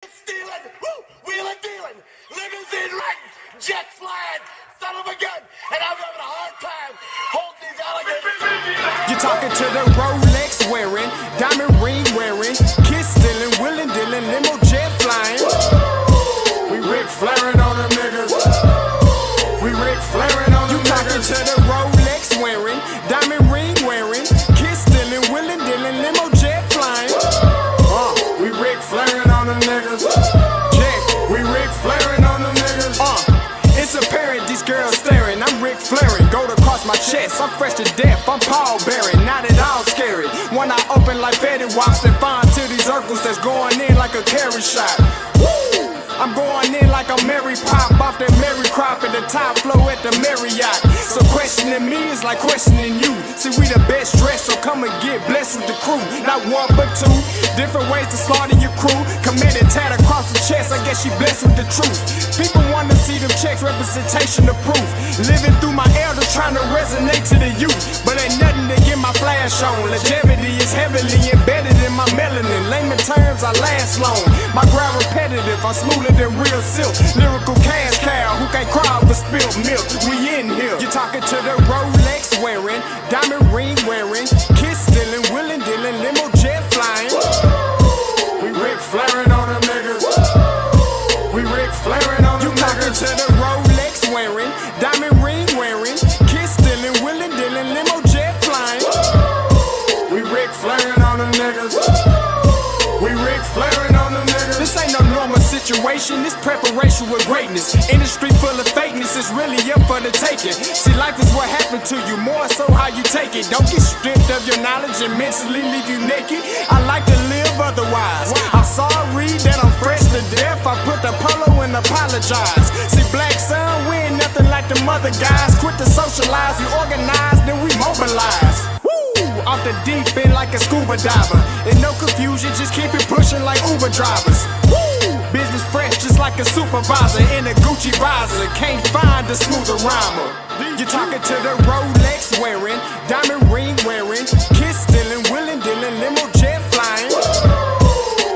Stealing, woo, wheeling, dealing, limousine riding, jet flying, son of a gun, and I'm having a hard time holding these alligators. You're talking to the Rolex wearing, diamond ring wearing, kiss stealing, wheeling dealing, limo jet flying. We Ric Flairing on them niggas. We Ric Flairing on them niggas. You talking to the Rolex wearing, diamond ring wearing, kiss stealing, wheeling dealing, limo jet flying. We Ric Flairing on them niggas. Check, we Ric Flairing on them niggas. It's apparent these girls staring. I'm Ric Flairing, gold across my chest. I'm fresh to death, I'm Paul Bearing, not at all scary. When I open like Betty Wops, then find to these circles that's going in like a carry shot. Woo! I'm going in like a Mary Pop off that Mary Crop at the top flow at the Marriott. So questioning me is like questioning you. See, we the best dressed, so come and get blessed with the crew. Not one but two, different ways to slaughter your crew. Committed tat across the chest, I guess she blessed with the truth. People want to see them checks, representation of proof. Living through my elders trying to resonate to the youth. But ain't nothing to get my flash on. Longevity is heavily embedded in my melanin. Layman terms, I last long. My ground repetitive, I'm smoother than real silk. Lyrical cash cow who can't cry over spilled milk. We in here. You're talking to the Rolex wearing, diamond ring wearing, kiss stealing, wheeling dealing, limo jet flying. We Ric Flairing on them niggas. We Ric Flairing on them niggas. You talking to the Rolex wearing, diamond ring wearing, kiss stealing, wheeling dealing, limo jet flying. We Ric Flairing on them niggas. We Ric Flairing on them niggas. This ain't no normal situation, this preparation with greatness. Industry full of fakeness, it's really up for the taking. See, life is what happened to you, more so how you take it. Don't get stripped of your knowledge and mentally leave you naked. I like to live otherwise. I'm sorry that I'm fresh to death. I put the polo and apologize. See, black son, we ain't nothing like them other guys. Quit to socialize, we organize, then we mobilize. Off the deep end like a scuba diver. And no confusion, just keep it pushing like Uber drivers. Woo! Business fresh just like a supervisor in a Gucci visor. Can't find a smoother rhymer. You're talking to the Rolex wearing, diamond ring wearing, kiss stealing, wheeling dealing, limo jet flying.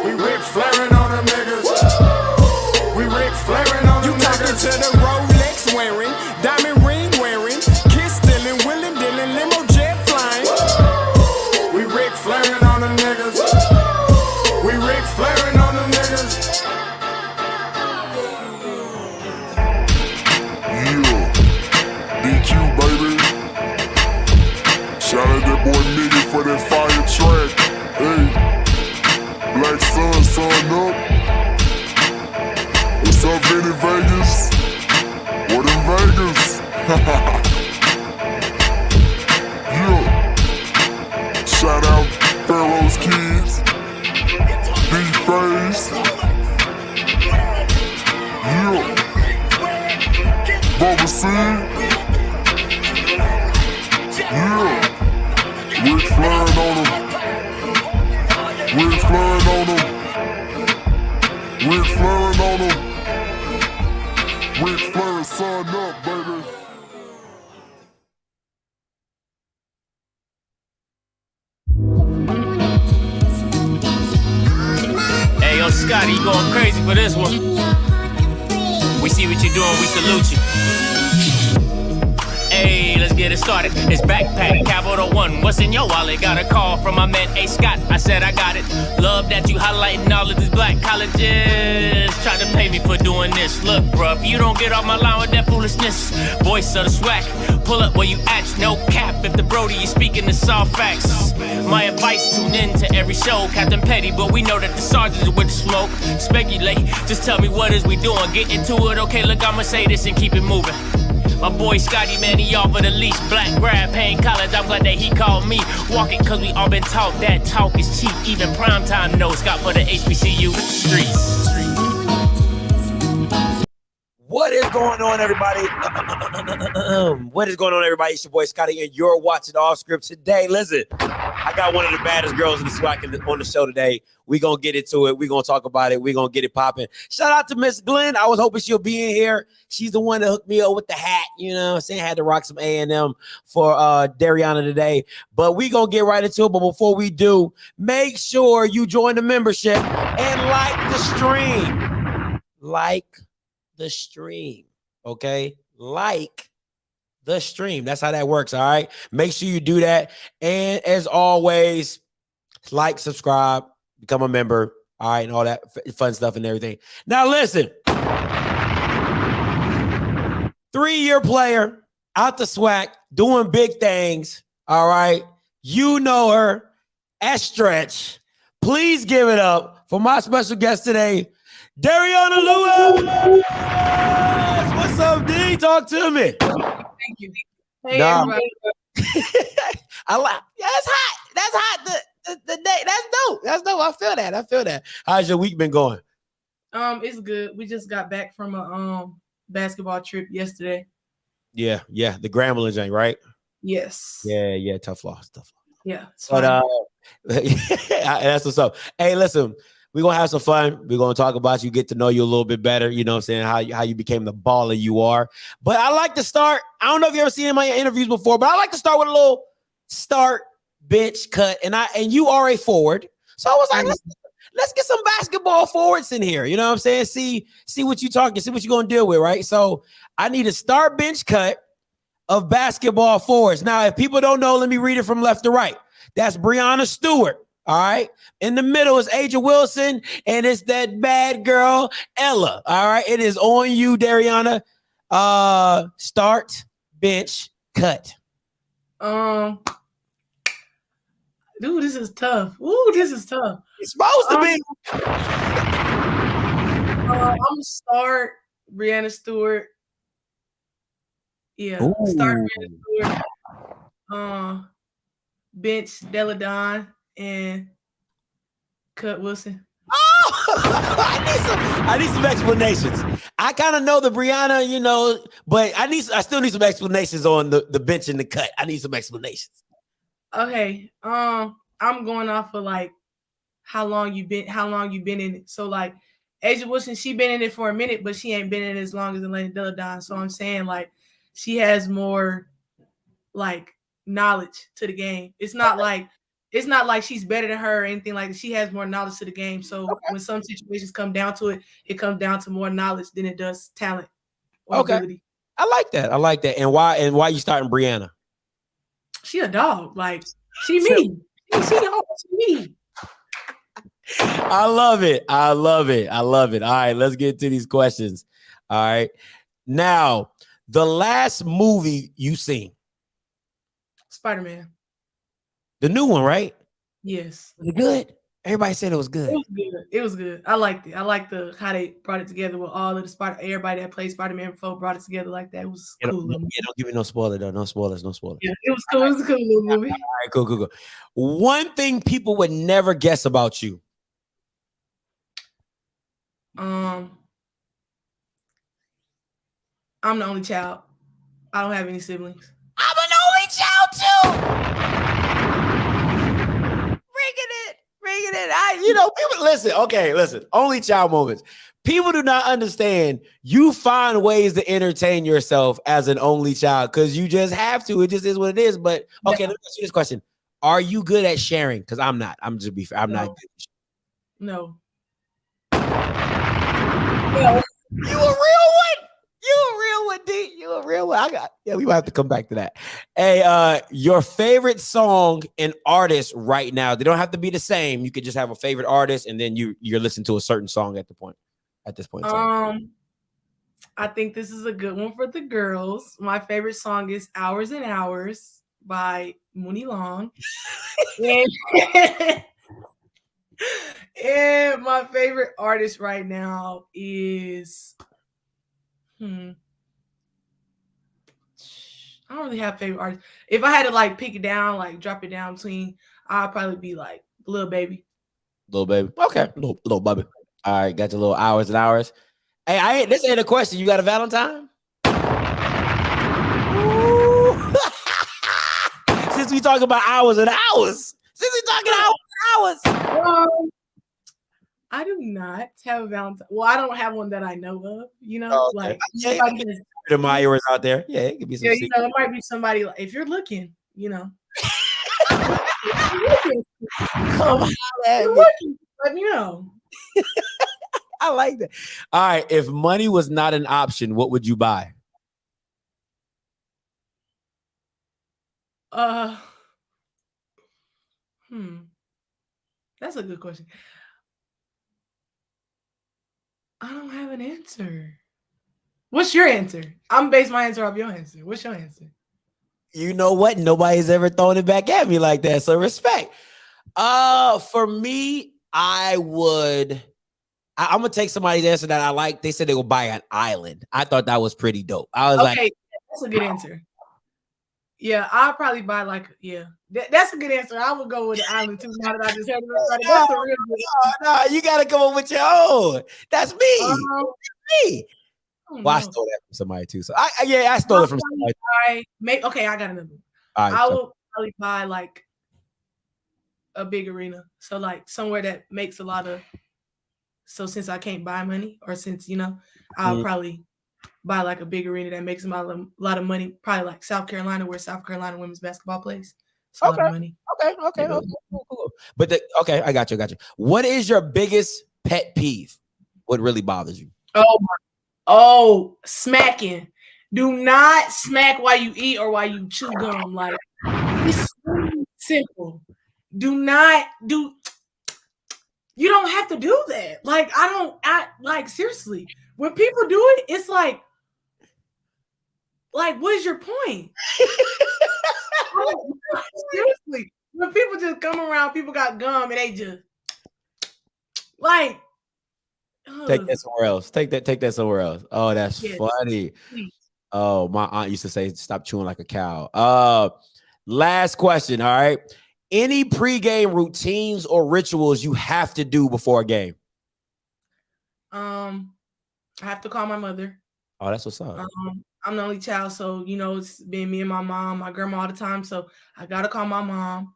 We Ric Flairing on them niggas. We Ric Flairing on them niggas. You talking to the Rolex wearing, diamond ring wearing, kiss stealing, wheeling dealing, limo jet flying. We Ric Flairing on them niggas. We Ric Flairing on them niggas. Yeah, DQ baby. Shout out that boy Nigga for that fire track. Hey, Black Sun, sun up. What's up, Vinny Vegas? What in Vegas? Yeah. Shout out Pharaoh's Kids, D-Phase, yeah, Bubba C, yeah, Ric Flairing on them, Ric Flairing on them, Ric Flairing on them, Ric Flairing, sun up, baby. Hey, yo, Scotty, you going crazy for this one. We see what you're doing, we salute you. Hey, let's get it started. It's backpack, capital one. What's in your wallet? Got a call from my man, A. Scott. I said I got it. Love that you highlighting all of these black colleges. Try to pay me for doing this. Look, bruh, if you don't get off my line with that foolishness, voice of the SWAC, pull up where you at, no cap. If the Brody is speaking the soft facts, my advice, tune in to every show. Captain Petty, but we know that the sergeants are with the smoke. Speculate, just tell me what is we doing. Get into it, okay, look, I'ma say this and keep it moving. My boy Scotty, man, he offered the least. Black grad, paying college, I'm glad that he called me. Walk it, cause we all been taught that talk is cheap. Even primetime knows Scott for the HBCU streets. What is going going on, everybody? What is going on, everybody? It's your boy Scotty, and you're watching OFFScript today. Listen, I got one of the baddest girls in the SWAC on the show today. We're going to get into it. We're going to talk about it. We're going to get it popping. Shout out to Miss Glenn. I was hoping she'll be in here. She's the one that hooked me up with the hat. You know what I'm saying? I had to rock some A&M for DARIUANA today. But we're going to get right into it. But before we do, make sure you join the membership and like the stream. Like the stream, okay? Like the stream. That's how that works, all right? Make sure you do that. And as always, like, subscribe, become a member, all right, and all that fun stuff and everything. Now, listen. 3-year player out the SWAC, doing big things, all right? You know her at Stretch. Please give it up for my special guest today, DARIUANA Lewis. What's up, D? Talk to me. Thank you. Hey, Nah. everybody. I like. Yeah, that's hot. That's hot. The day. That's dope. That's dope. I feel that. I feel that. How's your week been going? It's good. We just got back from a basketball trip yesterday. Yeah. The Grambling joint, right? Yes. Yeah. Tough loss. Yeah. It's But fine. that's what's up. Hey, listen. We're going to have some fun. We're going to talk about you, get to know you a little bit better. You know what I'm saying? How you became the baller you are. But I like to start. I don't know if you ever seen my interviews before, but I like to start with a little start, bench, cut. And you are a forward. So I was like, let's get some basketball forwards in here. You know what I'm saying? See what you talking, see what you're going to deal with, right? So I need a start, bench, cut of basketball forwards. Now, if people don't know, let me read it from left to right. That's Breonna Stewart. All right. In the middle is Aja Wilson, and it's that bad girl, Ella. All right. It is on you, DARIUANA. Start, bench, cut. Dude, this is tough. Ooh, this is tough. It's supposed to be. I'm gonna start Breonna Stewart. Yeah, Ooh. start Breonna Stewart. Bench Deladon and cut Wilson. Oh, I need some explanations. I kind of know the Breonna, you know, but I still need some explanations on the bench and the cut. I need some explanations. Okay. I'm going off of like how long you been in it. So like Aja Wilson, she been in it for a minute, but she ain't been in it as long as Elena Deladon. So I'm saying like she has more like knowledge to the game. It's not like she's better than her or anything like that. She has more knowledge to the game. So when some situations come down to it, it comes down to more knowledge than it does talent or ability. I like that. And why you starting Breonna? She a dog. Like she me. She me. I love it. All right, let's get to these questions. All right. Now, the last movie you seen. Spider-Man. The new one, right? Yes. Was it good? Everybody said it was good. It was good. I liked it. I liked how they brought it together with all of the everybody that played Spider-Man before brought it together like that. It was cool. Don't give me no spoiler though. No spoilers. Yeah, it was cool. It was a cool little movie. All right, cool. One thing people would never guess about you. I'm the only child. I don't have any siblings. I'm an only child too. Bringing it. People listen. Okay, listen. Only child moments. People do not understand. You find ways to entertain yourself as an only child because you just have to. It just is what it is. But okay, let me ask you this question: are you good at sharing? Because I'm not. I'm just be fair. I'm not good. No. You a real one, D. You a real one. We might have to come back to that. Hey, your favorite song and artist right now. They don't have to be the same. You could just have a favorite artist, and then you're listening to a certain song at this point in time. I think this is a good one for the girls. My favorite song is Hours and Hours by Mooney Long. And my favorite artist right now is I don't really have favorite artists. If I had to like pick it down, like drop it down between, I'd probably be like Lil Baby. Lil Baby. Okay. Little baby. All right, got your little Hours and Hours. Hey, this ain't a question. You got a Valentine? Since we talking about hours and hours. Since we talking hours and hours. I do not have a Valentine. Well, I don't have one that I know of. You know, Oh, okay. like Yeah, somebody has, admirers out there. Yeah, it could be some. yeah, you know, it might be somebody. Like, if you're looking, you know, Come on, let me know. I like that. All right, if money was not an option, what would you buy? That's a good question. I don't have an answer. What's your answer? I'm basing my answer off your answer. What's your answer? You know what? Nobody's ever thrown it back at me like that. So respect. For me, I'm gonna take somebody's answer that I like. They said they would buy an island. I thought that was pretty dope. I was like, that's a good answer. Yeah, I'll probably buy that's a good answer. I would go with the island too. Now that I just heard everybody, that's a real good. No, you gotta come up with your own. That's me. Me. Well, I stole that from somebody too. So I stole it from somebody. Okay, I got another one. Right, I will probably buy like a big arena. So like somewhere that makes a lot of. So since I can't buy money, or since I'll probably buy like a big arena that makes a lot of money. Probably like South Carolina, where South Carolina women's basketball plays. It's a lot of money. Okay. Cool. But I got you. What is your biggest pet peeve? What really bothers you? Smacking. Do not smack while you eat or while you chew gum. Like, it's simple. Do not do. You don't have to do that. Like, like seriously. When people do it, it's like what is your point? Seriously. When people just come around, people got gum and they just like. Take that somewhere else. Take that somewhere else. Oh, that's funny. Please. Oh, my aunt used to say, "Stop chewing like a cow." Last question. All right. Any pregame routines or rituals you have to do before a game? I have to call my mother. Oh, that's what's up. I'm the only child, so it's been me and my mom, my grandma all the time. So I gotta call my mom.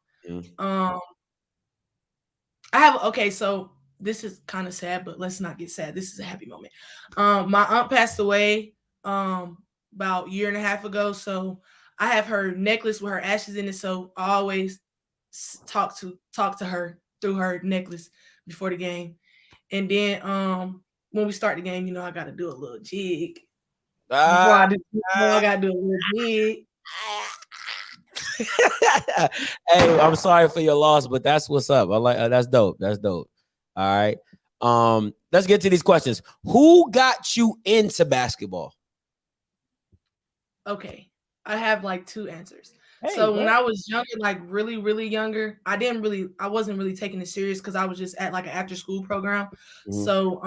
So this is kind of sad, but let's not get sad. This is a happy moment. My aunt passed away about a year and a half ago. So I have her necklace with her ashes in it. So I always talk to her through her necklace before the game. And then when we start the game, I got to do a little jig. I got to do a little jig. Hey, I'm sorry for your loss, but that's what's up. I like that's dope. That's dope. All right. Let's get to these questions. Who got you into basketball? Okay. I have like two answers. Hey, so when I was younger, like really, really younger, I wasn't really taking it serious because I was just at like an after school program. So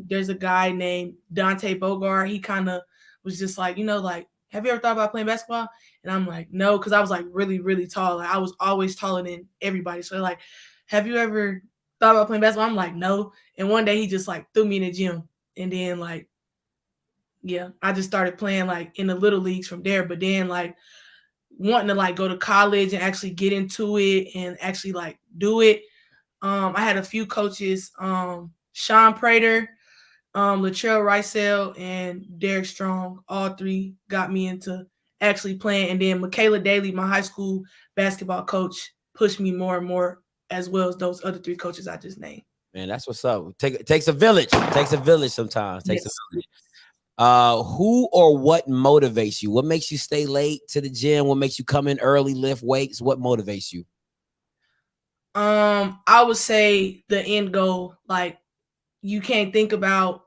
there's a guy named Dante Bogart. He kind of was just like, have you ever thought about playing basketball? And I'm like, no, because I was like really, really tall. Like, I was always taller than everybody. So like, have you ever thought about playing basketball? I'm like, no. And one day he just like threw me in the gym. And then like, I just started playing like in the little leagues from there. But then like wanting to like go to college and actually get into it and actually like do it. I had a few coaches, Sean Prater, Latrell Ricel, and Derek Strong. All three got me into actually playing. And then Michaela Daly, my high school basketball coach, pushed me more and more, as well as those other three coaches I just named. Man, that's what's up. Takes a village. Takes a village sometimes. Takes a village. Who or what motivates you? What makes you stay late to the gym? What makes you come in early, lift weights? What motivates you? I would say the end goal. Like, you can't think about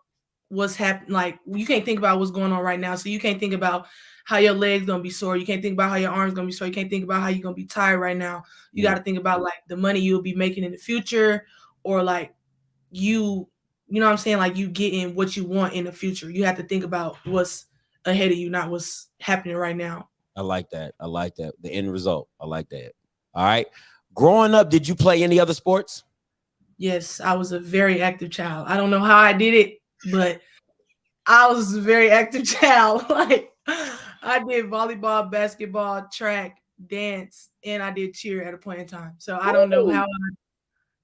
what's happening. Like, you can't think about what's going on right now. So you can't think about how your legs gonna be sore. You can't think about how your arms gonna be sore. You can't think about how you're gonna be tired right now. You got to think about like the money you'll be making in the future, or like you know what I'm saying? Like, you getting what you want in the future. You have to think about what's ahead of you, not what's happening right now. I like that. The end result. I like that. All right. Growing up, did you play any other sports? Yes, I was a very active child. I don't know how I did it, but I was a very active child. Like, I did volleyball, basketball, track, dance, and I did cheer at a point in time. So I don't know how I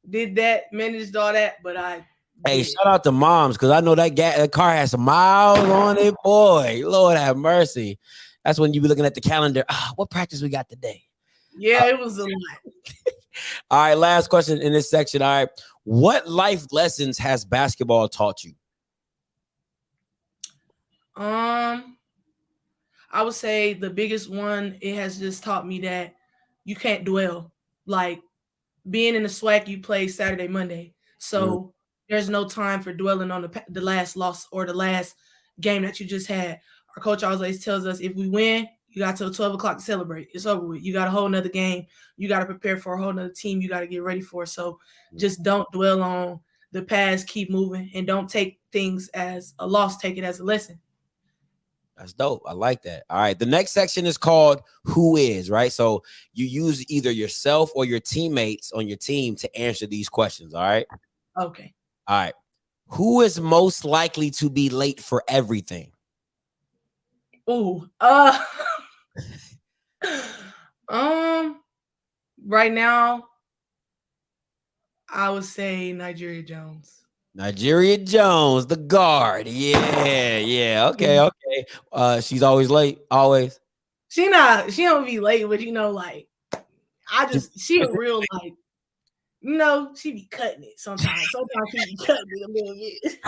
did that, managed all that, but I Hey, did. shout out to moms, because I know that car has some miles on it. Boy, Lord have mercy. That's when you be looking at the calendar. What practice we got today? Yeah, it was a lot. All right, last question in this section. All right. What life lessons has basketball taught you? I would say the biggest one, it has just taught me that you can't dwell. Like being in the SWAC, you play Saturday, Monday. So there's no time for dwelling on the last loss or the last game that you just had. Our coach always tells us if we win, you got till 12 o'clock to celebrate. It's over with. You got a whole nother game. You got to prepare for a whole nother team. You got to get ready for. So just don't dwell on the past. Keep moving and don't take things as a loss. Take it as a lesson. That's dope. I like that. All right. The next section is called Who Is, right? So you use either yourself or your teammates on your team to answer these questions. All right. Okay. All right. Who is most likely to be late for everything? Ooh. Right now, I would say Nigeria Jones. Nigeria Jones, the guard. Yeah. Okay. She's always late. Always. She don't be late, but she a real she be cutting it sometimes. Sometimes she be cutting it a little bit.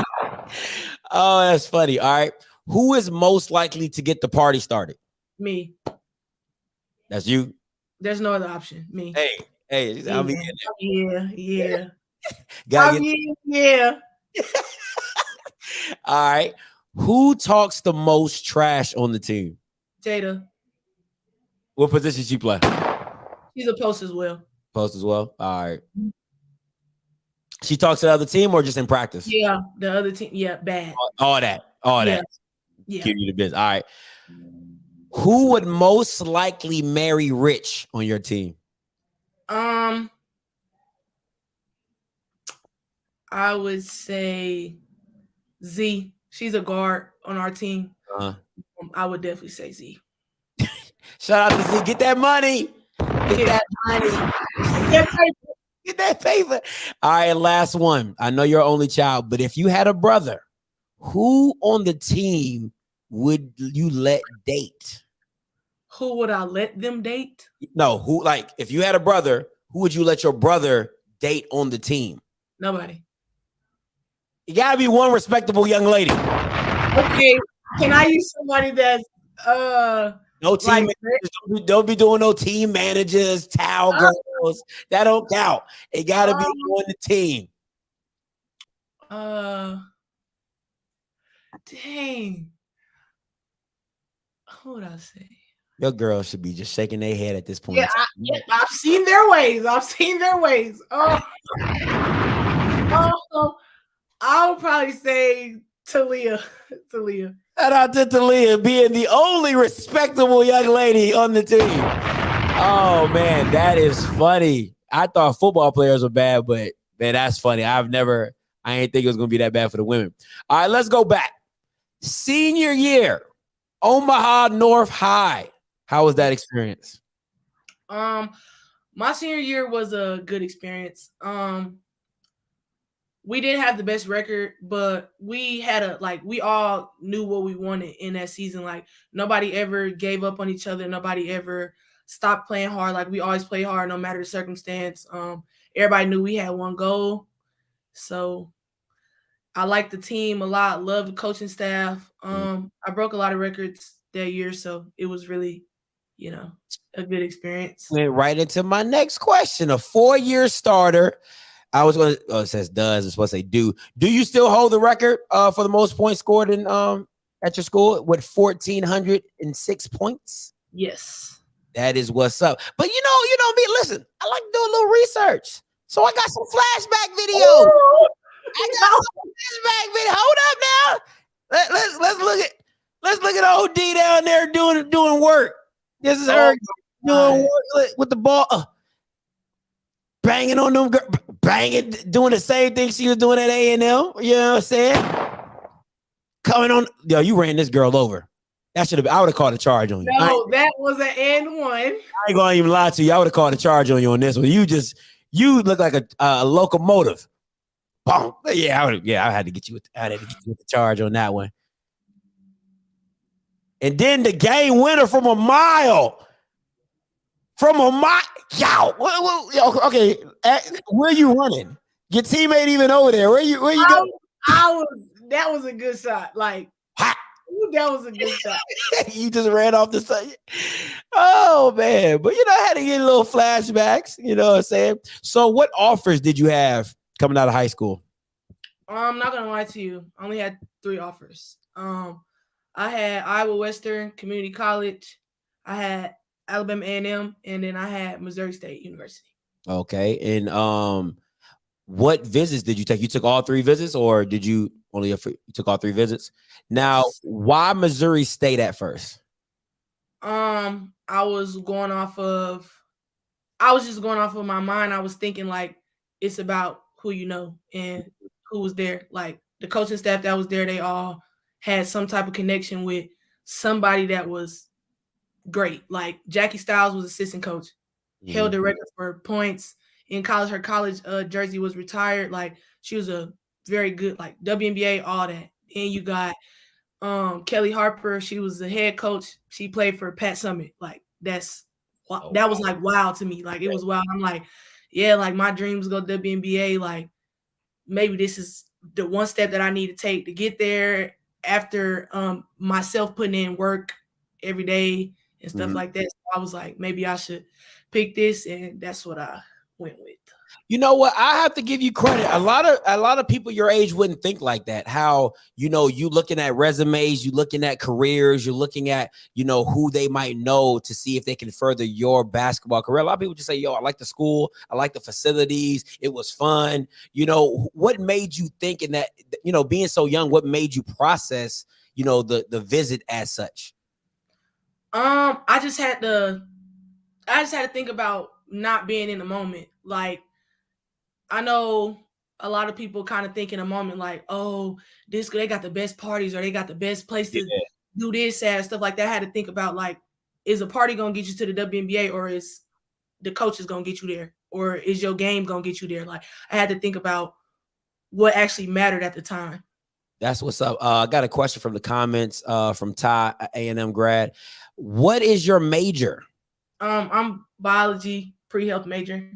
Oh, that's funny. All right. Who is most likely to get the party started? Me. That's you. There's no other option. Me. Hey. I mean, yeah. Yeah. All right. Who talks the most trash on the team? Jada. What position she play? She's a post as well. Post as well. All right. She talks to the other team or just in practice? Yeah, the other team. Yeah, bad. All that. Yeah. Give you the business. All right. Who would most likely marry rich on your team? I would say Z. She's a guard on our team. I would definitely say Z. Shout out to Z. Get that money. Get that money. Get that paper. All right, last one. I know you're only child, but if you had a brother, who on the team would you let date? Who would I let them date? No, who, like, if you had a brother, who would you let your brother date on the team? Nobody. You gotta be one respectable young lady. Okay, can I use somebody that's no team managers? Don't be doing no team managers, towel girls. That don't count. It gotta be on the team. Dang. Who would I say? Your girls should be just shaking their head at this point. Yeah, I've seen their ways. I'll probably say Talia. Shout out to Talia being the only respectable young lady on the team. Oh man, that is funny. I thought football players were bad, but man, that's funny. I ain't think it was gonna be that bad for the women. All right, let's go back. Senior year, Omaha North High. How was that experience? My senior year was a good experience. We didn't have the best record, but we had we all knew what we wanted in that season. Like nobody ever gave up on each other. Nobody ever stopped playing hard. Like we always play hard no matter the circumstance. Everybody knew we had one goal. So I liked the team a lot. Loved the coaching staff. I broke a lot of records that year. So it was really, a good experience. Went right into my next question. A 4-year starter. I was going to, it says does, it's supposed to say do. Do you still hold the record for the most points scored in at your school with 1,406 points? Yes. That is what's up. But you know me, listen, I like to do a little research. So I got some flashback videos. Hold up now. Let's look at OD down there doing work. This is her doing work with the ball. Banging on them, doing the same thing she was doing at A&M. You know what I'm saying? Coming on, you ran this girl over. That should have. I would have called a charge on you. No, that was an and one. I ain't gonna even lie to you. I would have called a charge on you on this one. You look like a locomotive. Boom. Yeah, I had to get you with the charge on that one. And then the game winner from a mile. Okay. Where you running? Your teammate even over there. Where you going? That was a good shot. Like, that was a good shot. You just ran off the side. Oh man. But I had to get a little flashbacks. You know what I'm saying? So what offers did you have coming out of high school? I'm not gonna lie to you. I only had 3 offers. I had Iowa Western Community College, I had Alabama A&M, and then I had Missouri State University. Okay. And what visits did you take? You took all 3 visits, or did you you took all 3 visits? Now, why Missouri State at first? I was just going off of my mind. I was thinking like it's about who you know and who was there. Like the coaching staff that was there, they all had some type of connection with somebody that was great. Like Jackie Stiles was assistant coach, held the record for points in college. Her college jersey was retired. Like she was a very good, like WNBA, all that. And you got Kelly Harper. She was the head coach. She played for Pat Summitt. Like that was like wild to me. Like it was wild. I'm like, yeah, like my dreams go to WNBA. Like maybe this is the one step that I need to take to get there. After myself putting in work every day and stuff like that. So I was like, maybe I should pick this, and that's what I went with. You know what? I have to give you credit. A lot of people your age wouldn't think like that. How, you looking at resumes, you looking at careers, you're looking at, who they might know to see if they can further your basketball career. A lot of people just say, yo, I like the school. I like the facilities. It was fun. What made you think in that, being so young, what made you process, the visit as such? I just had to think about not being in the moment. Like, I know a lot of people kind of think in a moment like, oh, they got the best parties or they got the best place to do this and stuff like that. I had to think about like, is a party going to get you to the WNBA, or is the coach is going to get you there, or is your game going to get you there? Like I had to think about what actually mattered at the time. That's what's up. I got a question from the comments from Ty, A&M grad. What is your major? I'm biology, pre-health major.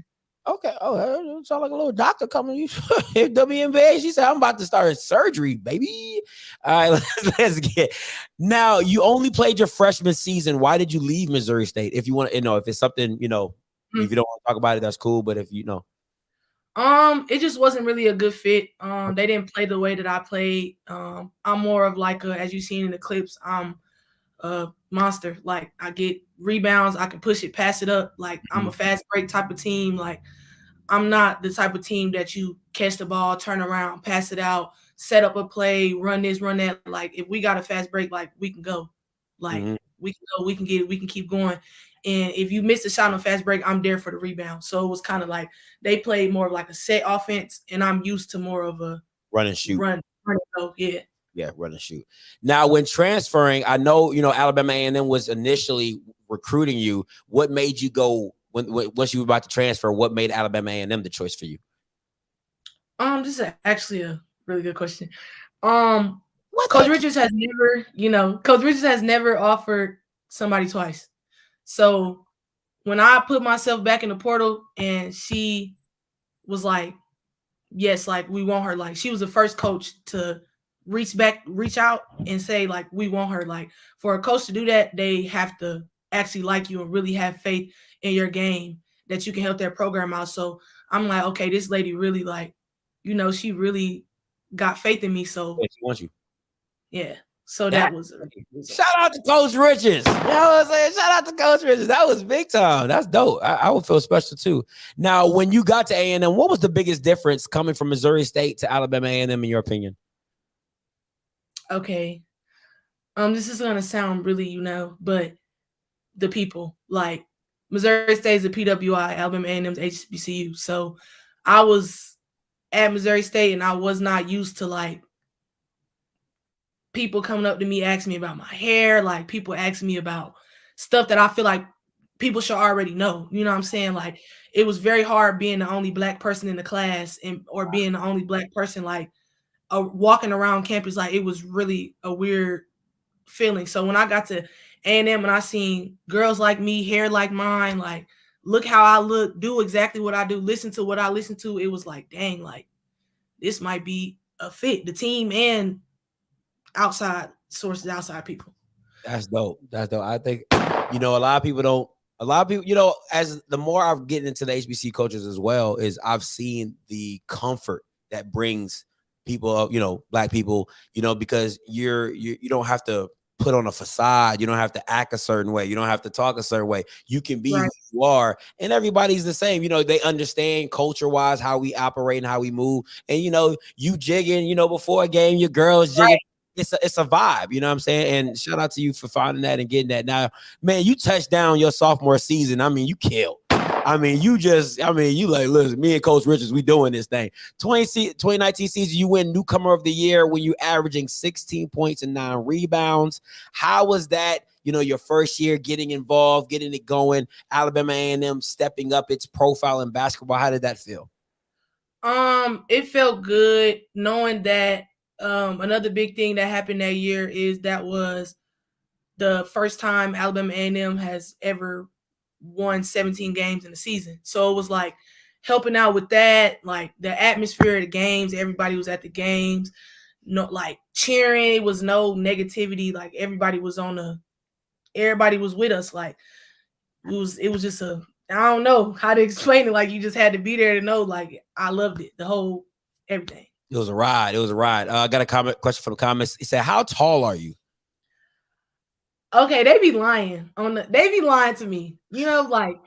Okay. Oh, it sounds like a little doctor coming. You WNBA. She said, "I'm about to start surgery, baby." All right, let's get. Now, you only played your freshman season. Why did you leave Missouri State? If you want to, if it's something, if you don't want to talk about it, that's cool. But if it just wasn't really a good fit. They didn't play the way that I played. I'm more of like as you've seen in the clips, I'm a monster. Like I get rebounds, I can push it, pass it up. Like I'm a fast break type of team. Like I'm not the type of team that you catch the ball, turn around, pass it out, set up a play, run this, run that. Like if we got a fast break, like we can go. Like we can go, we can get it, we can keep going. And if you miss a shot on fast break, I'm there for the rebound. So it was kind of like they played more of like a set offense, and I'm used to more of a run and shoot. Run and go, yeah. Yeah, run and shoot. Now, when transferring, I know, Alabama A&M was initially recruiting you. What made you go, once you were about to transfer, what made Alabama A&M the choice for you? This is actually a really good question. Coach Richards has never offered somebody twice. So when I put myself back in the portal and she was like, yes, like we want her, like she was the first coach to reach out and say like we want her. Like for a coach to do that, they have to actually like you and really have faith in your game that you can help their program out. So I'm like, okay, this lady really like, she really got faith in me. So she wants you. Yeah. So that was shout out to Coach Richards. You know what I'm saying? Shout out to Coach Richards. That was big time. That's dope. I would feel special too. Now, when you got to A&M, what was the biggest difference coming from Missouri State to Alabama A&M in your opinion? Okay. This is gonna sound really, but the people, like Missouri State is a PWI, Alabama A&M's HBCU. So I was at Missouri State and I was not used to like people coming up to me asking me about my hair, like people asking me about stuff that I feel like people should already know. You know what I'm saying? Like it was very hard being the only black person in the class or being the only black person like walking around campus. Like it was really a weird feeling. So when I got to A&M and I seen girls like me, hair like mine, like look how I look, do exactly what I do, listen to what I listen to, it was like, dang, like this might be a fit, the team and outside sources, outside people. That's dope. That's dope. I think, a lot of people, as the more I'm getting into the HBC coaches as well, is I've seen the comfort that brings people up, black people, because you don't have to put on a facade. You don't have to act a certain way. You don't have to talk a certain way. You can be who you are, and everybody's the same. They understand culture-wise how we operate and how we move. And you jigging, before a game, your girls jigging. It's a vibe, you know what I'm saying? And shout out to you for finding that and getting that. Now, man, you touched down your sophomore season. I mean, you killed. You like, listen, me and Coach Richards, we doing this thing. 2019 season, you win Newcomer of the Year when you averaging 16 points and 9 rebounds. How was that, your first year getting involved, getting it going, Alabama A&M stepping up its profile in basketball? How did that feel? It felt good knowing that another big thing that happened that year is that was the first time Alabama A&M has ever won 17 games in the season. So it was like helping out with that, like the atmosphere of the games. Everybody was at the games, like cheering. It was no negativity. Like everybody was with us. Like it was just I don't know how to explain it. Like you just had to be there to know. Like I loved it, the whole everything. It was a ride. I got a question from the comments. He said, "How tall are you?" Okay, they be lying to me. Like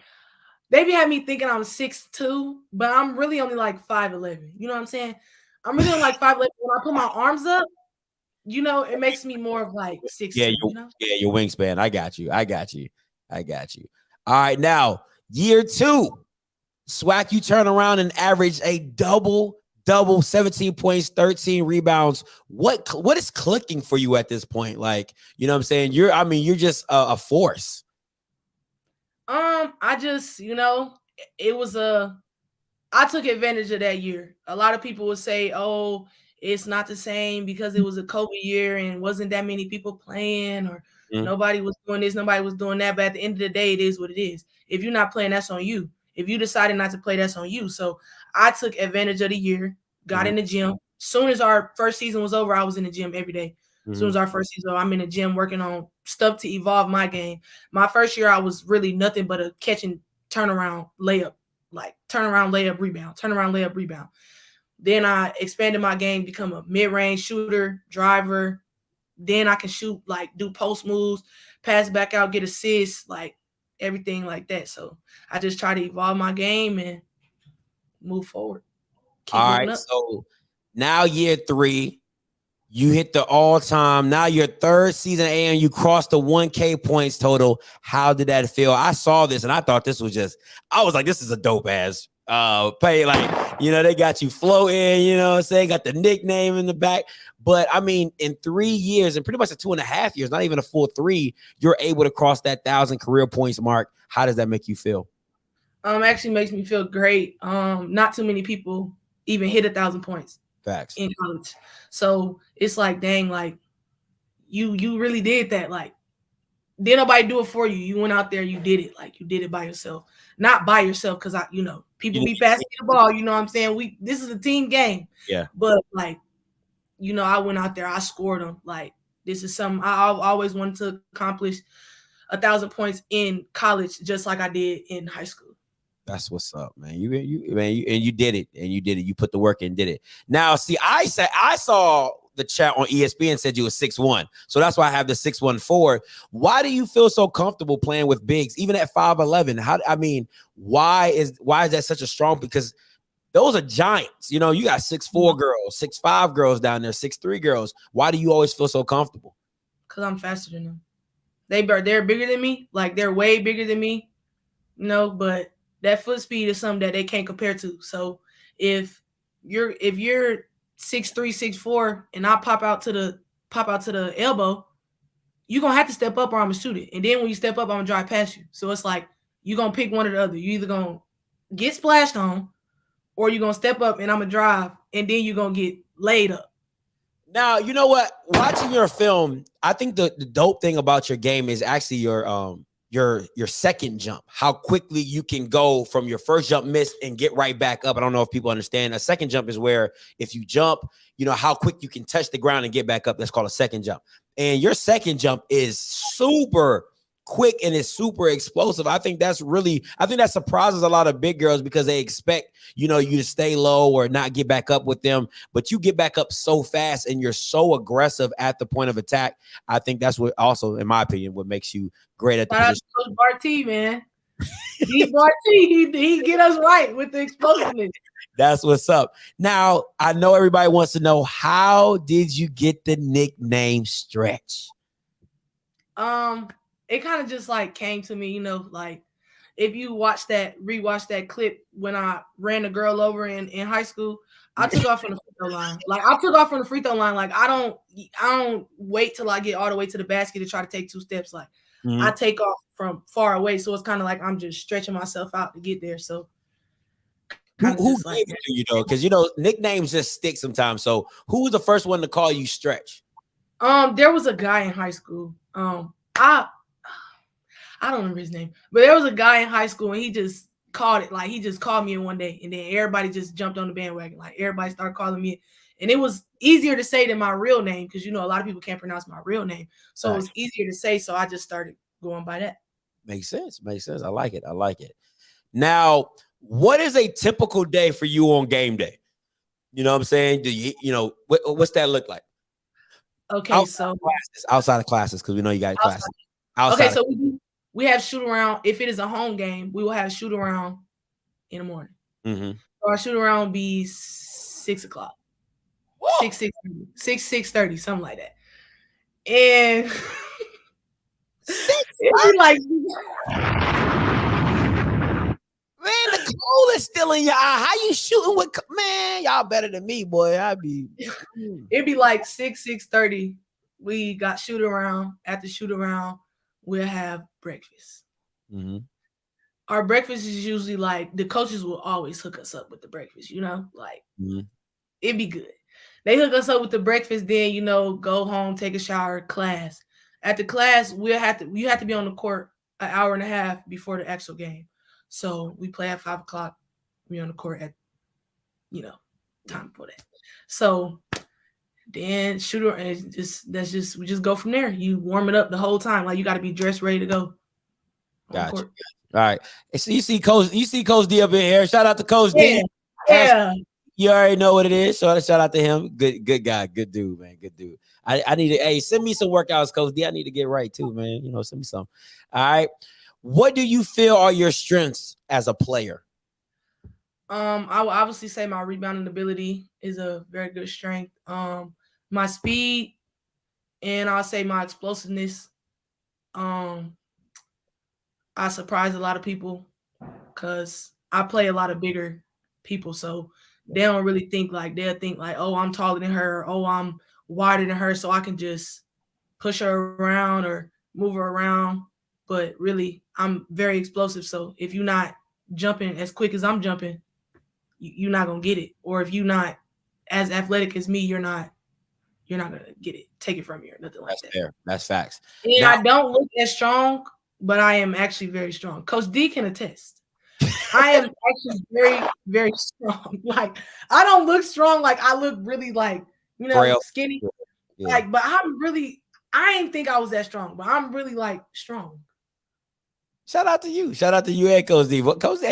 they be having me thinking I'm 6'2", but I'm really only like 5'11". You know what I'm saying? I'm really only like 5'11". When I put my arms up, it makes me more of like 6'2". Your wingspan. I got you. All right, now year 2, SWAC, you turn around and average a double, 17 points, 13 rebounds. What is clicking for you at this point? Like, you know what I'm saying? You're just a force. I just, I took advantage of that year. A lot of people would say, oh, it's not the same because it was a COVID year and wasn't that many people playing or nobody was doing this, nobody was doing that. But at the end of the day, it is what it is. If you're not playing, that's on you. If you decided not to play, that's on you. So I took advantage of the year, got in the gym. As soon as our first season was over, I was in the gym every day. As soon as our first season, I'm in the gym working on stuff to evolve my game. My first year, I was really nothing but a catch and turnaround layup, like turnaround layup rebound. Then I expanded my game, become a mid-range shooter, driver. Then I can shoot, like do post moves, pass back out, get assists, like everything like that. So I just try to evolve my game and move forward. All right, so now year 3, you hit the all-time. Now your third season and you crossed the 1K points total. How did that feel? I saw this and I thought this was I was like, this is a dope ass pay. Like, they got you floating, got the nickname in the back. But I mean, in 3 years and pretty much 2.5 years, not even a full 3, you're able to cross that 1,000 career points mark. How does that make you feel? Actually makes me feel great. Not too many people even hit 1,000 points. Facts. In college. So it's like, dang, like you really did that. Like, did nobody do it for you? You went out there, you did it. Like you did it by yourself. Not by yourself, because people be passing the ball, you know what I'm saying? This is a team game. Yeah. But like, I went out there, I scored them. Like, this is something I always wanted to accomplish, 1,000 points in college, just like I did in high school. That's what's up, man. You did it, You put the work in, did it. Now, see, I saw the chat on ESPN said you were 6'1", so that's why I have the 6'1" Why do you feel so comfortable playing with bigs, even at 5'11"? Why is that such a strong? Because those are giants. You got 6'4" girls, 6'5" girls down there, 6'3" girls. Why do you always feel so comfortable? Because I'm faster than them. They're bigger than me. Like they're way bigger than me. But that foot speed is something that they can't compare to. So if you're 6'3", 6'4", and I pop out to the pop out to the elbow, you're gonna have to step up or I'm gonna shoot it. And then when you step up, I'm gonna drive past you. So it's like you're gonna pick one or the other. You either gonna get splashed on, or you're gonna step up and I'm gonna drive, and then you're gonna get laid up. Now, you know what? Watching your film, I think the dope thing about your game is actually your second jump. How quickly you can go from your first jump miss and get right back up. I don't know if people understand. A second jump is where if you jump, you know how quick you can touch the ground and get back up. That's called a second jump. And your second jump is super quick and it's super explosive. I think that surprises a lot of big girls because they expect, you to stay low or not get back up with them, but you get back up so fast and you're so aggressive at the point of attack. I think that's what also, in my opinion, what makes you great at the position. Coach Barty, man. He get us right with the explosiveness. That's what's up. Now, I know everybody wants to know, how did you get the nickname Stretch? It kind of just like came to me, like if you rewatch that clip when I ran a girl over in high school, I took off from the free throw line. Like I took off from the free throw line. Like I don't wait till I get all the way to the basket to try to take 2 steps. Like I take off from far away. So it's kind of like I'm just stretching myself out to get there. So who gave it to you though? Because nicknames just stick sometimes. So who was the first one to call you Stretch? There was a guy in high school. I don't remember his name, but there was a guy in high school and he just called it. Like he just called me in one day and then everybody just jumped on the bandwagon. Like everybody started calling me, and it was easier to say than my real name because a lot of people can't pronounce my real name, so it was easier to say. So I just started going by that. Makes sense. I like it. Now, what is a typical day for you on game day? You know what I'm saying? Do you what's that look like? Okay, outside of classes, because we know you got classes. Okay, so we have shoot around. If it is a home game, we will have shoot around in the morning. So our shoot around will be 6 o'clock, 6:30, something like that. And it'd be like, man, the cold is still in your eye. How you shooting with, man? Y'all better than me, boy. It'd be like 6:30. We got shoot around. After shoot around, we'll have breakfast. Our breakfast is usually like the coaches will always hook us up with the breakfast, it'd be good. They hook us up with the breakfast, then go home, take a shower, class. After class, you have to be on the court an hour and a half before the actual game. So we play at 5 o'clock. We on the court at time for that. So then shooter, and we just go from there. You warm it up the whole time. Like you got to be dressed, ready to go. Gotcha. All right. So you see Coach D up in here. Shout out to Coach D. Yeah. You already know what it is. So shout out to him. Good guy. Good dude, man. Good dude. I need to, send me some workouts, Coach D. I need to get right too, man. Send me some. All right. What do you feel are your strengths as a player? I will obviously say my rebounding ability is a very good strength. My speed, and I'll say my explosiveness. I surprise a lot of people because I play a lot of bigger people, so they don't really think like, they'll think like, oh, I'm taller than her, or, oh, I'm wider than her, so I can just push her around or move her around. But really, I'm very explosive. So if you're not jumping as quick as I'm jumping, you're not gonna get it. Or if you're not as athletic as me, you're not gonna get it, take it from you or nothing like that. Fair. That's facts. And I don't look as strong, but I am actually very strong. Coach D can attest. I am actually very, very strong. Like I don't look strong. Like I look really like, skinny. Yeah. Like, but I didn't think I was that strong, but I'm really like strong. Shout out to you and Coach D.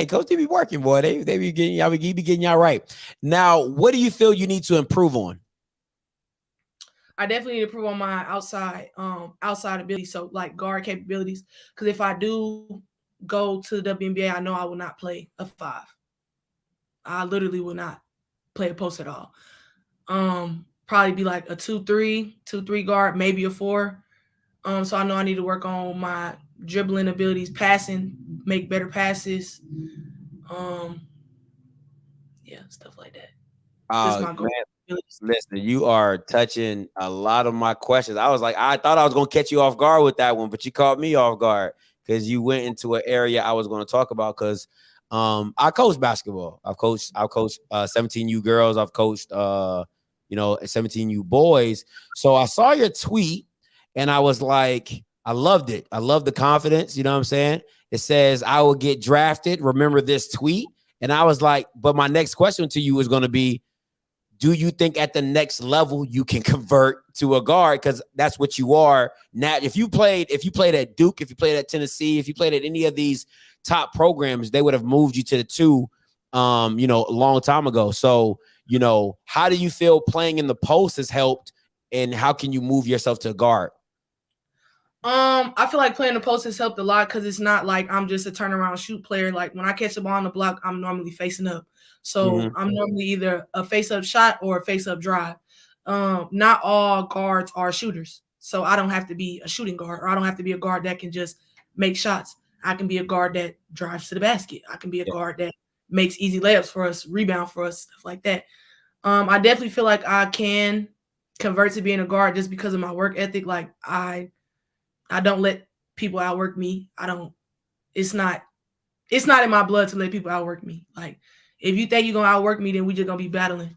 Coach D be working, boy. They be getting y'all, be getting y'all right. Now, what do you feel you need to improve on? I definitely need to improve on my outside ability, so like guard capabilities. Because if I do go to the WNBA, I know I will not play a 5. I literally will not play a post at all. Probably be like a 2-3 guard, maybe a 4. So I know I need to work on my dribbling abilities, passing, make better passes. Stuff like that. That's my goal. Listen, you are touching a lot of my questions. I was like, I thought I was gonna catch you off guard with that one, but you caught me off guard because you went into an area I was going to talk about. Because I coach basketball. I've coached 17U girls. I've coached 17U boys. So I saw your tweet and I was like, I loved it. I love the confidence. You know what I'm saying? It says, I will get drafted. Remember this tweet. And I was like, but my next question to you is going to be, do you think at the next level you can convert to a guard? Because that's what you are now. If you played at Duke, if you played at Tennessee, if you played at any of these top programs, they would have moved you to the 2, a long time ago. So, how do you feel playing in the post has helped, and how can you move yourself to a guard? I feel like playing the post has helped a lot because it's not like I'm just a turnaround shoot player. Like when I catch the ball on the block, I'm normally facing up. So I'm normally either a face-up shot or a face-up drive. Not all guards are shooters. So I don't have to be a shooting guard, or I don't have to be a guard that can just make shots. I can be a guard that drives to the basket. I can be a guard that makes easy layups for us, rebound for us, stuff like that. I definitely feel like I can convert to being a guard just because of my work ethic. Like I don't let people outwork me. It's not in my blood to let people outwork me. Like if you think you're gonna outwork me, then we just gonna be battling.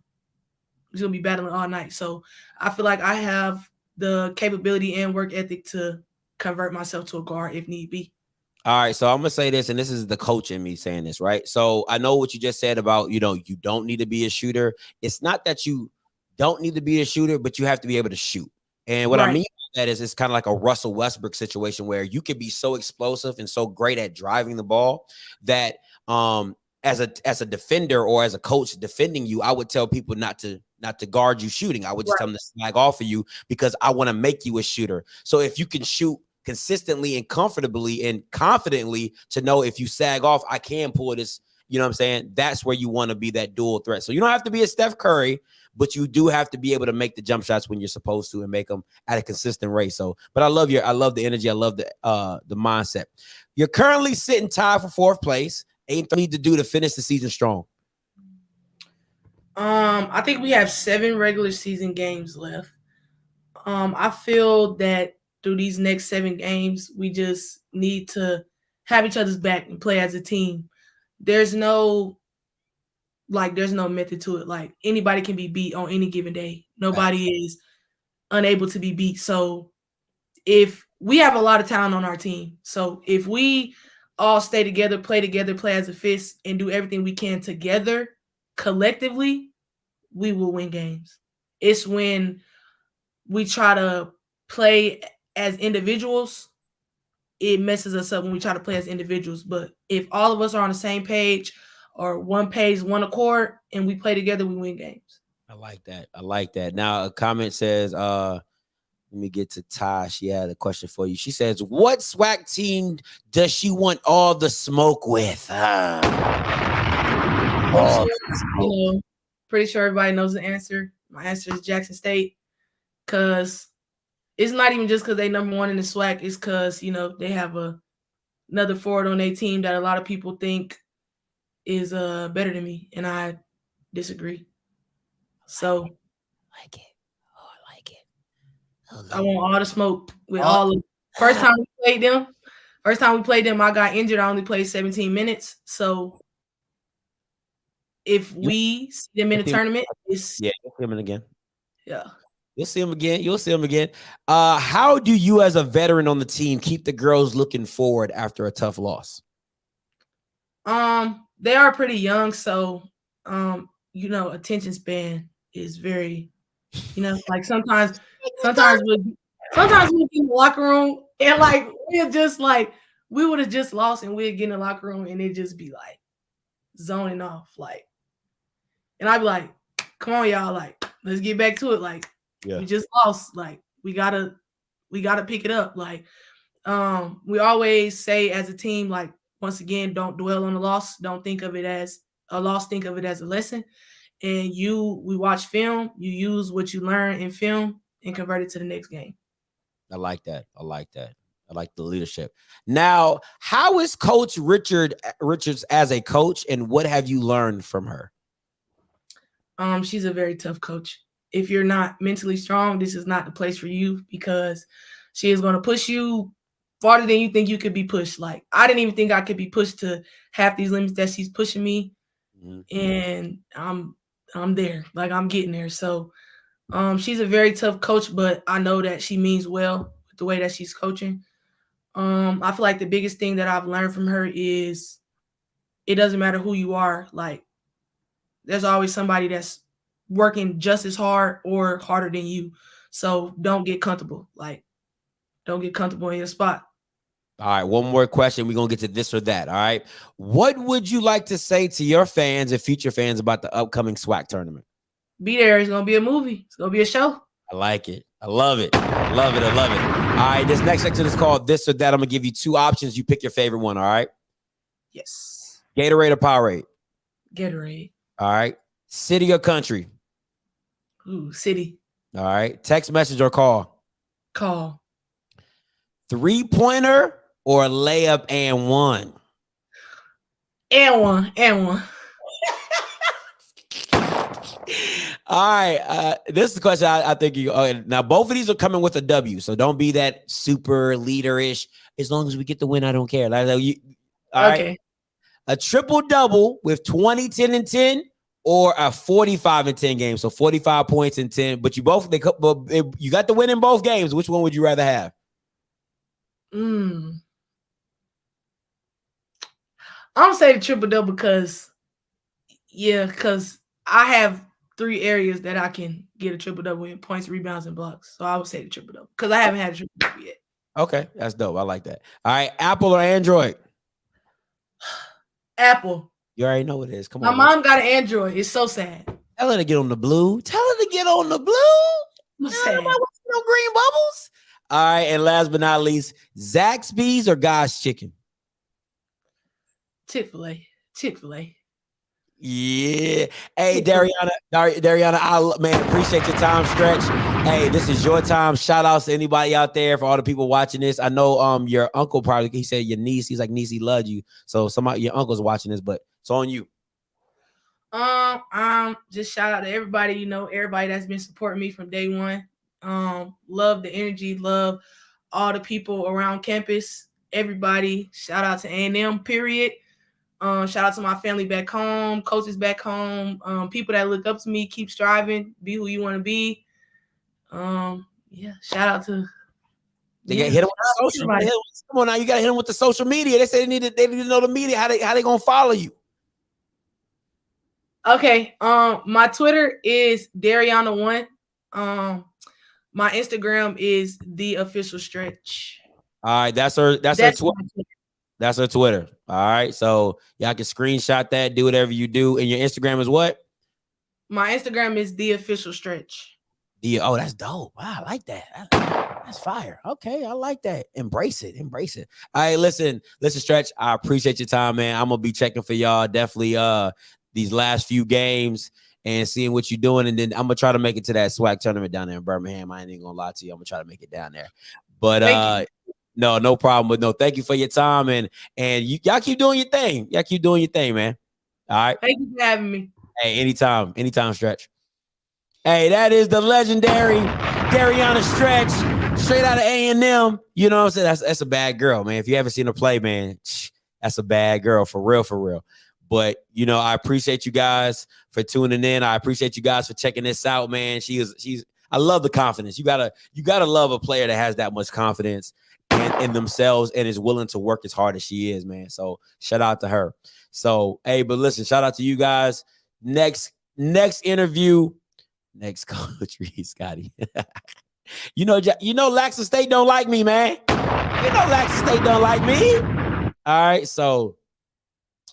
We're just gonna be battling all night. So I feel like I have the capability and work ethic to convert myself to a guard if need be. All right, so I'm gonna say this, and this is the coach in me saying this, right? So I know what you just said about, you don't need to be a shooter. It's not that you don't need to be a shooter, but you have to be able to shoot. And what I mean by that is it's kind of like a Russell Westbrook situation where you can be so explosive and so great at driving the ball that as a defender or as a coach defending you, I would tell people not to guard you shooting. I would just tell them to snag off of you because I want to make you a shooter. So if you can shoot consistently and comfortably and confidently to know if you sag off, I can pull this, you know what I'm saying? That's where you want to be, that dual threat. So you don't have to be a Steph Curry, but you do have to be able to make the jump shots when you're supposed to and make them at a consistent rate. So, but I love the energy. I love the mindset. You're currently sitting tied for 4th place. Ain't need to do to finish the season strong. I think we have 7 regular season games left. I feel that through these next 7 games, we just need to have each other's back and play as a team. There's no method to it. Like anybody can be beat on any given day. Nobody is unable to be beat. So if we have a lot of talent on our team, so if we all stay together, play as a fist, and do everything we can together, collectively, we will win games. It's when we try to play as individuals, it messes us up when we try to play as individuals. But if all of us are on the same page or one page, one accord, and we play together, we win games. I like that. Now a comment says, let me get to Ty. She had a question for you. She says, what SWAC team does she want all the smoke with? Pretty sure everybody knows the answer. My answer is Jackson State, because it's not even just because they number 1 in the SWAC. It's because, they have another forward on their team that a lot of people think is better than me, and I disagree. So I like it. I want all the smoke with all of. First time we played them, I got injured. I only played 17 minutes. So if we see them in the tournament, you'll see them again. Yeah. You'll see them again. How do you, as a veteran on the team, keep the girls looking forward after a tough loss? They are pretty young, so attention span is very, like sometimes we'll get in the locker room and like we would have just lost and we'd get in the locker room and it'd just be like zoning off, like, and I'd be like, come on, y'all, like, let's get back to it. Like, we just lost. Like, we gotta pick it up. Like, we always say as a team, like, once again, don't dwell on the loss. Don't think of it as a loss. Think of it as a lesson. And we watch film. You use what you learn in film and convert it to the next game. I like that. I like the leadership. Now, how is Coach Richards as a coach, and what have you learned from her? She's a very tough coach. If you're not mentally strong, this is not the place for you because she is going to push you farther than you think you could be pushed. Like, I didn't even think I could be pushed to half these limits that she's pushing me. And I'm there. Like, I'm getting there. So she's a very tough coach, but I know that she means well with the way that she's coaching. I feel like the biggest thing that I've learned from her is it doesn't matter who you are. Like, there's always somebody that's working just as hard or harder than you. So don't get comfortable. Like, don't get comfortable in your spot. All right, one more question. We're going to get to this or that, all right? What would you like to say to your fans and future fans about the upcoming SWAC tournament? Be there. It's going to be a movie. It's going to be a show. I like it. I love it. I love it. I love it. All right, this next section is called this or that. I'm going to give you 2 options. You pick your favorite one, all right? Yes. Gatorade or Powerade? Gatorade. All right. City or country? Ooh, city. All right. Text message or call? Call. 3-pointer or layup and one? And one. All right. This is the question I think you. Now, both of these are coming with a W, so don't be that super leader-ish. As long as we get the win, I don't care. All okay. Right. A triple-double with 20, 10, and 10, or a 45 and 10 game. So 45 points and 10. But you got the win in both games. Which one would you rather have? I'm gonna say the triple-double because I have 3 areas that I can get a triple-double in: points, rebounds, and blocks. So I would say the triple-double because I haven't had a triple-double yet. Okay, that's dope. I like that. All right, Apple or Android? Apple. You already know what it is. Come My on. mom got an Android. It's so sad. Tell her to get on the blue. Tell her to get on the blue. So sad. Nobody wants no green bubbles. All right, and last but not least, Zaxby's or God's Chicken? Chick-fil-A. Yeah. Hey, Dariana, man, appreciate your time, Stretch. Hey, this is your time. Shout outs to anybody out there, for all the people watching this. I know your uncle probably, he said your niece, he's like, niece, he loved you. So your uncle's watching this, but it's on you. Just shout out to everybody, everybody that's been supporting me from day one. Love the energy, love all the people around campus, everybody. Shout out to A&M, period. Shout out to my family back home, coaches back home, people that look up to me, keep striving, be who you want to be. Shout out to hit them with the social media. Come on now, you gotta hit them with the social media. They say they need to know the media. How they gonna follow you? Okay. My Twitter is DARIUANA1. My Instagram is the official stretch. All right, that's her Twitter. That's her Twitter. All right. So y'all can screenshot that, do whatever you do. And your Instagram is what? My Instagram is the official stretch. Oh, that's dope. Wow, I like that. That's fire. Okay, I like that. Embrace it. All right, listen, Stretch. I appreciate your time, man. I'm gonna be checking for y'all definitely these last few games and seeing what you're doing. And then I'm gonna try to make it to that SWAC tournament down there in Birmingham. I ain't even gonna lie to you. I'm gonna try to make it down there. But no problem. But no, thank you for your time, and y'all keep doing your thing. Man. All right. Thank you for having me. Hey, anytime, Stretch. Hey, that is the legendary Dariuana Stretch, straight out of A&M. You know what I'm saying? That's a bad girl, man. If you ever seen her play, man, that's a bad girl, for real. But I appreciate you guys for tuning in. I appreciate you guys for checking this out, man. I love the confidence. You gotta love a player that has that much confidence in themselves and is willing to work as hard as she is, man. So shout out to her. So, hey, but listen, shout out to you guys. Next interview, next coach, Scotty. you know, Laxton State don't like me, man. Laxton State don't like me. All right, so,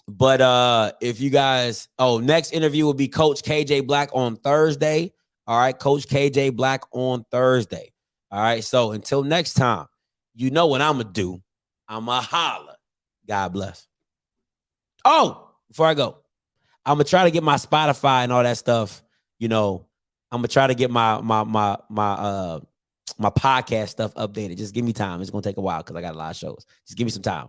but if you guys, next interview will be Coach KJ Black on Thursday. All right, Coach KJ Black on Thursday. All right, so until next time, you know what I'm going to do. I'm going to holler. God bless. Oh, before I go, I'm going to try to get my Spotify and all that stuff. I'm going to try to get my podcast stuff updated. Just give me time. It's going to take a while because I got a lot of shows. Just give me some time.